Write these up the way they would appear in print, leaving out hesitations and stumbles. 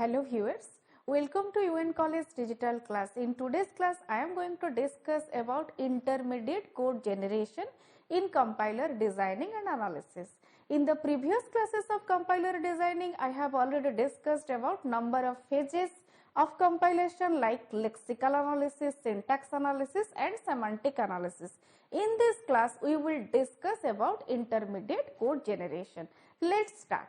Hello viewers, welcome to UN College Digital Class. In today's class, I am going to discuss about intermediate code generation in compiler designing and analysis. In the previous classes of compiler designing, I have already discussed about number of phases of compilation like lexical analysis, syntax analysis and semantic analysis. In this class, we will discuss about intermediate code generation. Let's start.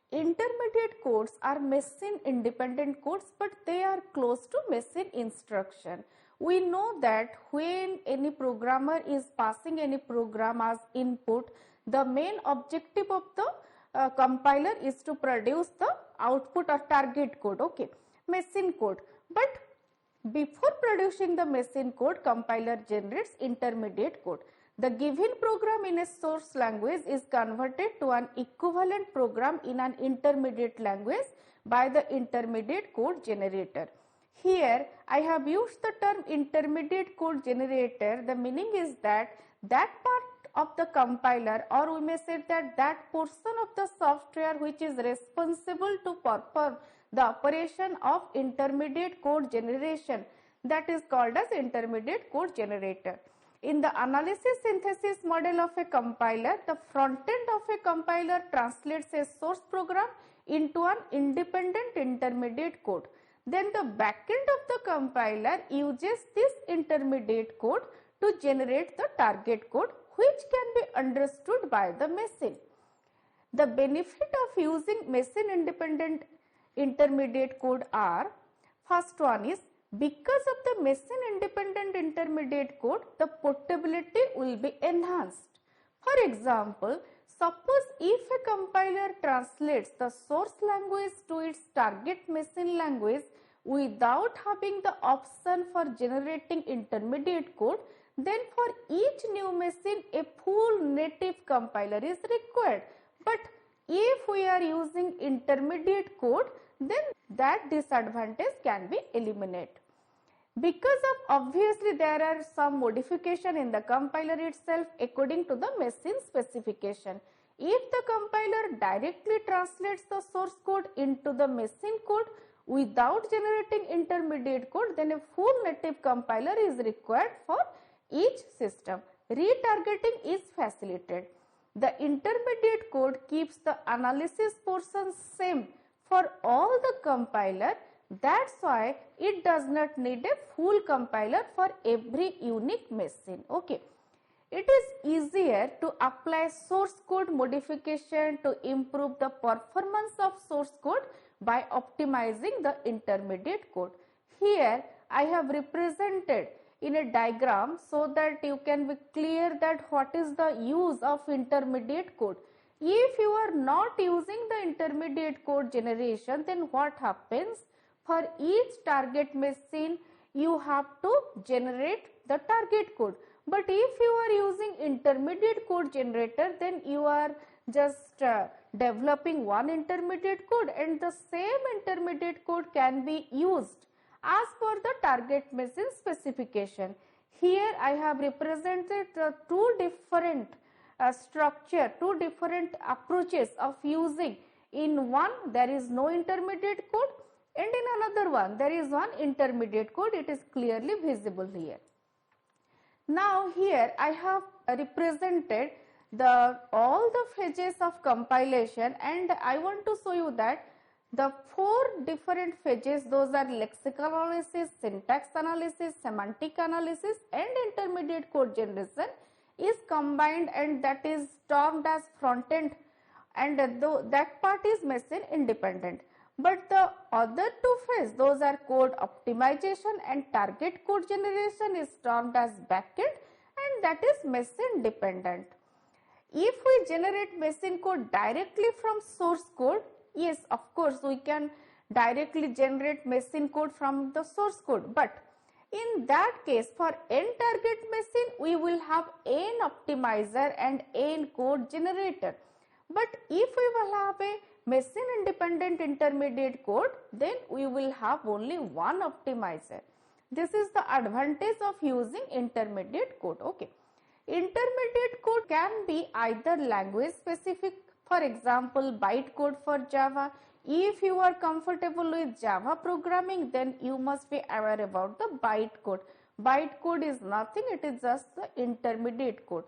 Intermediate codes are machine independent codes, but they are close to machine instruction. We know that when any programmer is passing any program as input, the main objective of the compiler is to produce the output or target code, okay, machine code. But before producing the machine code, compiler generates intermediate code. The given program in a source language is converted to an equivalent program in an intermediate language by the intermediate code generator. Here, I have used the term intermediate code generator. The meaning is that part of the compiler, or we may say that portion of the software which is responsible to perform the operation of intermediate code generation, that is called as intermediate code generator. In the analysis synthesis model of a compiler, the front end of a compiler translates a source program into an independent intermediate code. Then the back end of the compiler uses this intermediate code to generate the target code, which can be understood by the machine. The benefit of using machine independent intermediate code are: first one is, because of the machine independent intermediate code, the portability will be enhanced. For example, suppose if a compiler translates the source language to its target machine language without having the option for generating intermediate code, then for each new machine a full native compiler is required. But if we are using intermediate code, then that disadvantage can be eliminated. Because of obviously there are some modification in the compiler itself according to the machine specification. If the compiler directly translates the source code into the machine code without generating intermediate code, then a full native compiler is required for each system. Retargeting is facilitated. The intermediate code keeps the analysis portion same for all the compiler. That's why it does not need a full compiler for every unique machine. Okay. It is easier to apply source code modification to improve the performance of source code by optimizing the intermediate code. Here I have represented in a diagram so that you can be clear that what is the use of intermediate code. If you are not using the intermediate code generation, then what happens? For each target machine, you have to generate the target code. But if you are using intermediate code generator, then you are just developing one intermediate code, and the same intermediate code can be used as per the target machine specification. Here I have represented the two different two different approaches of using. In one, there is no intermediate code, and in another one there is one intermediate code. It is clearly visible here. Now here I have represented all the phases of compilation, and I want to show you that the four different phases, those are lexical analysis, syntax analysis, semantic analysis and intermediate code generation, is combined, and that is termed as front end, and that part is machine independent. But the other two phases, those are code optimization and target code generation, is termed as backend, and that is machine dependent. If we generate machine code directly from source code, yes, of course we can directly generate machine code from the source code, but in that case for n target machine we will have n optimizer and n code generator. But if we will have a machine independent intermediate code, then we will have only one optimizer. This is the advantage of using intermediate code. Okay. Intermediate code can be either language specific, for example bytecode for Java. If you are comfortable with Java programming, then you must be aware about the bytecode. Bytecode is nothing, it is just the intermediate code.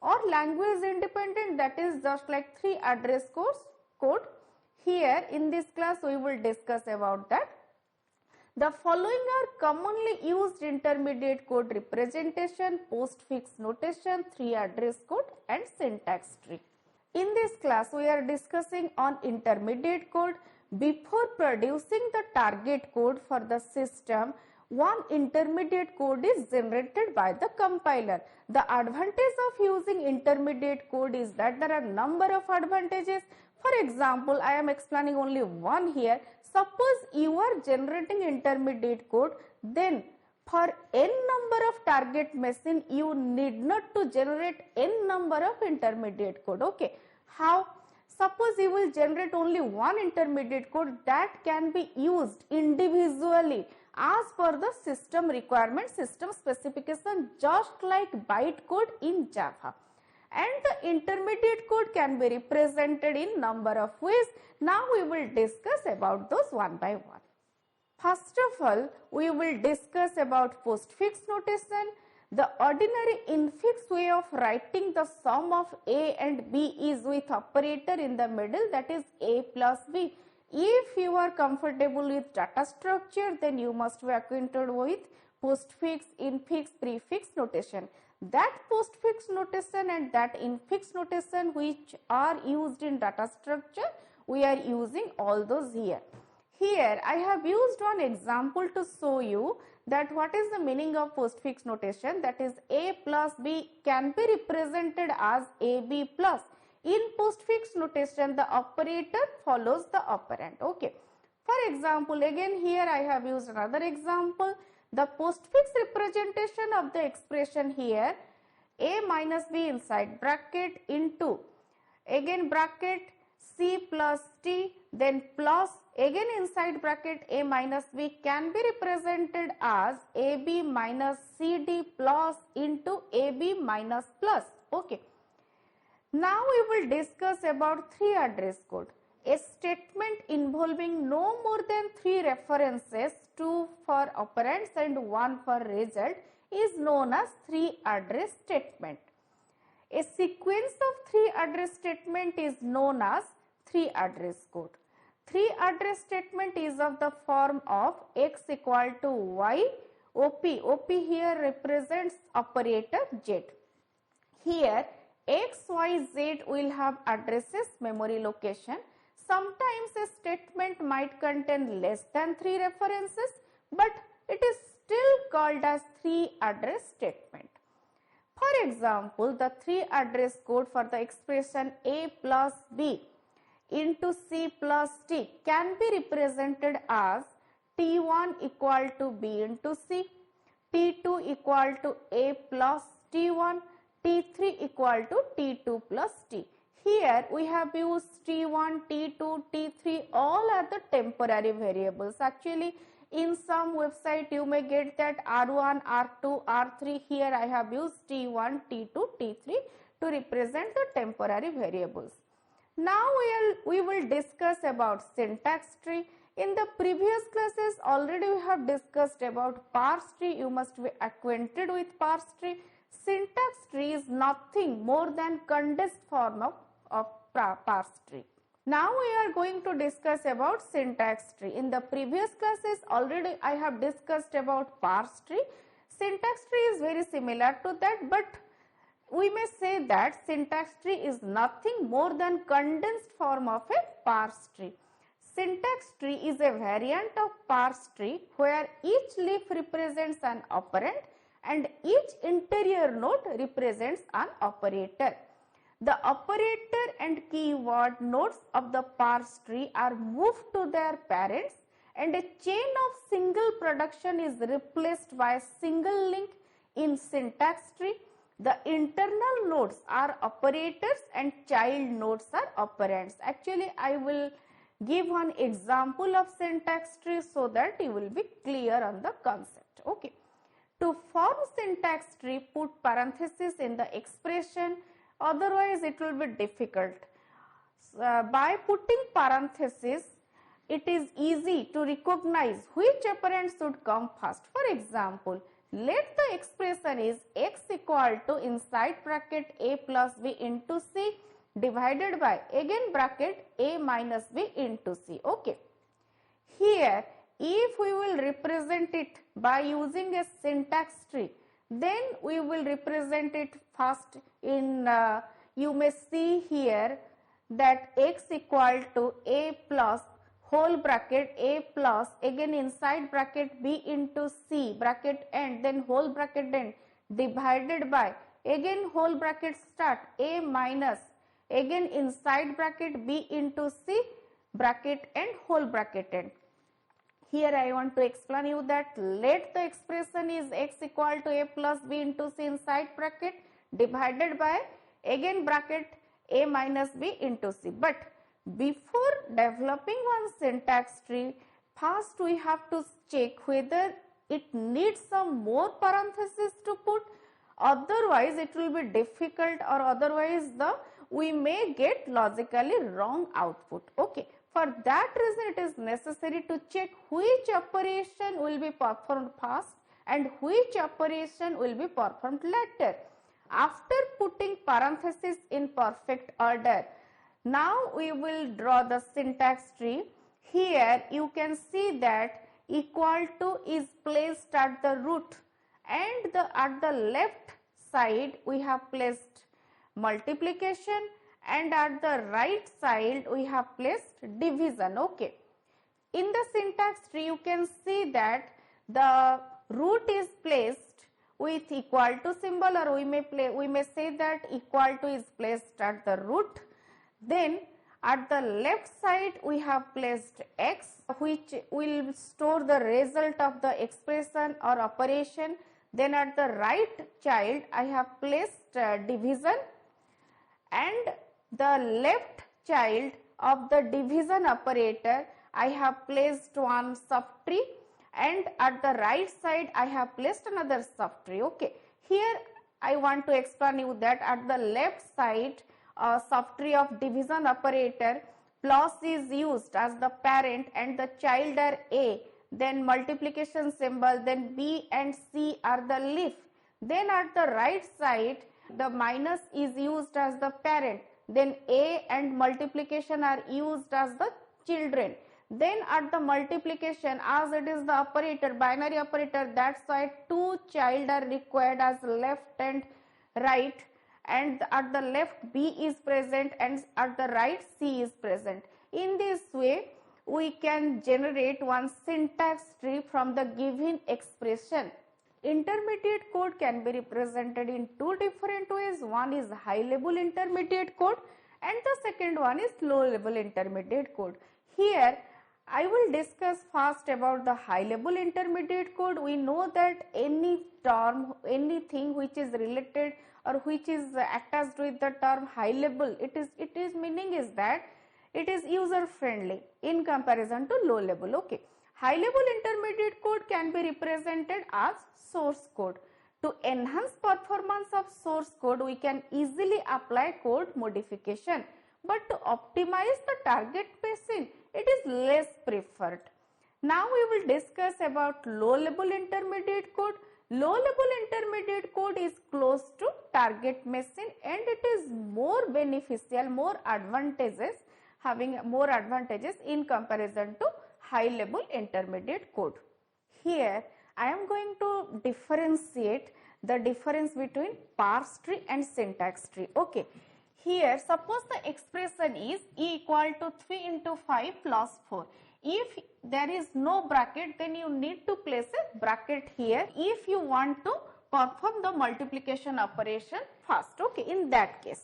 Or language independent, that is just like 3 address code. Here in this class we will discuss about that. The following are commonly used intermediate code representation, postfix notation, 3 address code and syntax tree. In this class we are discussing on intermediate code. Before producing the target code for the system, one intermediate code is generated by the compiler. The advantage of using intermediate code is that there are number of advantages. For example, I am explaining only one here. Suppose you are generating intermediate code, then for n number of target machine, you need not to generate n number of intermediate code. Okay, how? Suppose you will generate only one intermediate code that can be used individually as per the system requirement, system specification, just like bytecode in Java. And the intermediate code can be represented in number of ways. Now we will discuss about those one by one. First of all, we will discuss about postfix notation. The ordinary infix way of writing the sum of A and B is with operator in the middle, that is A plus B. If you are comfortable with data structure, then you must be acquainted with postfix, infix, prefix notation. That postfix notation and that infix notation which are used in data structure, we are using all those here. Here I have used one example to show you that what is the meaning of postfix notation, that is A plus B can be represented as AB plus. In postfix notation, the operator follows the operand. Okay. For example, again here I have used another example. The postfix representation of the expression here, A minus B inside bracket into, again bracket, C plus T, then plus, again inside bracket A minus B can be represented as AB minus CD plus into AB minus plus. Okay. Now we will discuss about 3 address code. A statement involving no more than 3 references, 2 for operands and 1 for result, is known as 3 address statement. A sequence of 3 address statement is known as 3 address code. 3 address statement is of the form of x equal to y, OP here represents operator Z. Here x, y, z will have addresses, memory location. Sometimes a statement might contain less than 3 references, but it is still called as 3 address statement. For example, the 3 address code for the expression A plus B into C plus T can be represented as T1 equal to B into C, T2 equal to A plus T1, T3 equal to T2 plus T. Here we have used T1, T2, T3, all are the temporary variables. Actually, in some website you may get that R1, R2, R3. Here I have used T1, T2, T3 to represent the temporary variables. Now we will discuss about syntax tree. In the previous classes already we have discussed about parse tree. You must be acquainted with parse tree. Syntax tree is nothing more than condensed form of parse tree. Now we are going to discuss about syntax tree. In the previous classes already I have discussed about parse tree. Syntax tree is very similar to that, but we may say that syntax tree is nothing more than condensed form of a parse tree. Syntax tree is a variant of parse tree where each leaf represents an operand and each interior node represents an operator. The operator and keyword nodes of the parse tree are moved to their parents and a chain of single production is replaced by a single link. In syntax tree, the internal nodes are operators and child nodes are operands. Actually, I will give one example of syntax tree so that you will be clear on the concept. Okay. To form syntax tree, put parenthesis in the expression, otherwise it will be difficult. By putting parenthesis, it is easy to recognize which operand should come first. For example, let the expression is x equal to inside bracket a plus b into c divided by again bracket a minus b into c. Okay. Here, if we will represent it by using a syntax tree, then we will represent it first in, you may see here that x equal to a plus whole bracket a plus again inside bracket b into c bracket end then whole bracket end divided by again whole bracket start a minus again inside bracket b into c bracket end whole bracket end. Here I want to explain you that let the expression is x equal to a plus b into c inside bracket divided by again bracket a minus b into c. But before developing one syntax tree, first we have to check whether it needs some more parentheses to put, otherwise it will be difficult, or otherwise we may get logically wrong output. Okay. For that reason, it is necessary to check which operation will be performed first and which operation will be performed later. After putting parentheses in perfect order, now we will draw the syntax tree. Here you can see that equal to is placed at the root, and at the left side we have placed multiplication, and at the right side we have placed division. Okay. In the syntax tree you can see that the root is placed with equal to symbol, or we may say that equal to is placed at the root. Then at the left side we have placed x, which will store the result of the expression or operation. Then at the right child I have placed division, and the left child of the division operator I have placed one subtree, and at the right side I have placed another subtree. Okay. Here I want to explain you that at the left side subtree of division operator, plus is used as the parent and the child are a, then multiplication symbol, then b and c are the leaf. Then at the right side the minus is used as the parent, then a and multiplication are used as the children. Then at the multiplication, as it is the operator, binary operator, that's why two child are required as left and right, and at the left b is present and at the right c is present. In this way we can generate one syntax tree from the given expression. Intermediate code can be represented in two different ways. One is high level intermediate code and the second one is low level intermediate code. Here I will discuss first about the high level intermediate code. We know that any term, anything which is related or which is attached with the term high level, it is meaning is that it is user friendly in comparison to low level. Okay. High level intermediate code can be represented as source code. To enhance performance of source code, we can easily apply code modification, but to optimize the target machine, it is less preferred. Now we will discuss about low level intermediate code. Low level intermediate code is close to target machine and it is more beneficial, more advantages, having more advantages in comparison to high level intermediate code. Here I am going to differentiate the difference between parse tree and syntax tree. Okay. Here suppose the expression is e equal to 3 into 5 plus 4. If there is no bracket, then you need to place a bracket here if you want to perform the multiplication operation first. Okay. In that case,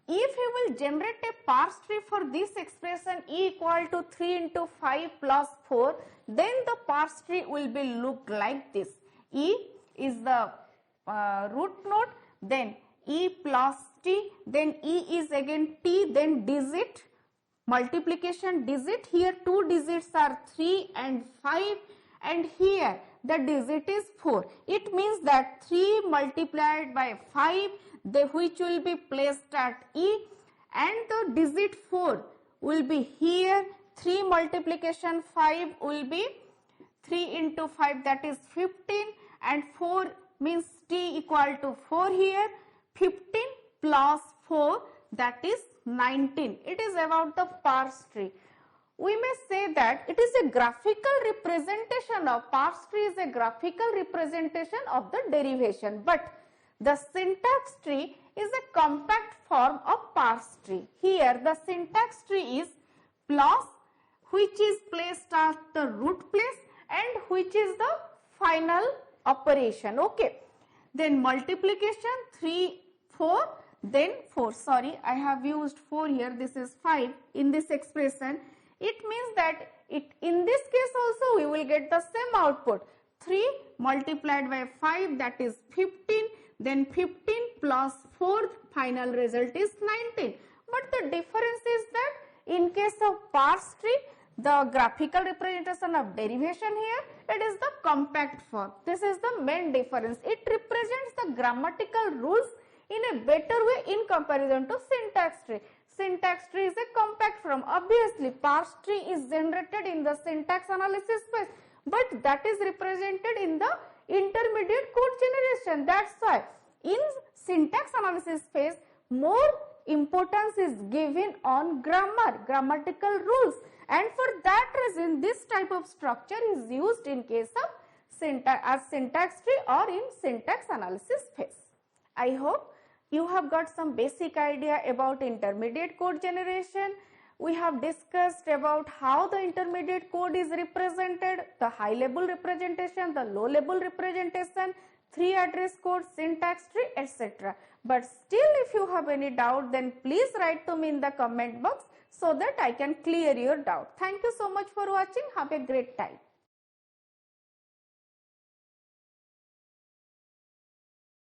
if you will generate a parse tree for this expression e equal to 3 into 5 plus 4, then the parse tree will be look like this. E is the root node, then e plus t, then e is again t, then digit, multiplication digit. Here two digits are 3 and 5 and here the digit is 4. It means that 3 multiplied by 5, which will be placed at e, and the digit 4 will be here 3 multiplication 5 will be 3 into 5, that is 15, and 4 means t equal to 4 here. 15 plus 4, that is 19. It is about the parse tree. We may say that it is a graphical representation of parse tree, is a graphical representation of the derivation, but the syntax tree is a compact form of parse tree. Here the syntax tree is plus, which is placed at the root place and which is the final operation. Okay. Then multiplication 3, 4, then 4. Sorry, I have used 4 here. This is 5 in this expression. It means that in this case also we will get the same output. 3 multiplied by 5, that is 15. Then 15 plus 4, final result is 19. But the difference is that in case of parse tree, the graphical representation of derivation here, it is the compact form. This is the main difference. It represents the grammatical rules in a better way in comparison to syntax tree. Syntax tree is a compact form. Obviously, parse tree is generated in the syntax analysis phase, but that is represented in the intermediate code generation. That's why in syntax analysis phase, more importance is given on grammar, grammatical rules, and for that reason this type of structure is used in case of syntax tree or in syntax analysis phase. I hope you have got some basic idea about intermediate code generation. We have discussed about how the intermediate code is represented, the high level representation, the low level representation, 3 address code, syntax tree, etc. But still, if you have any doubt, then please write to me in the comment box so that I can clear your doubt. Thank you so much for watching. Have a great time.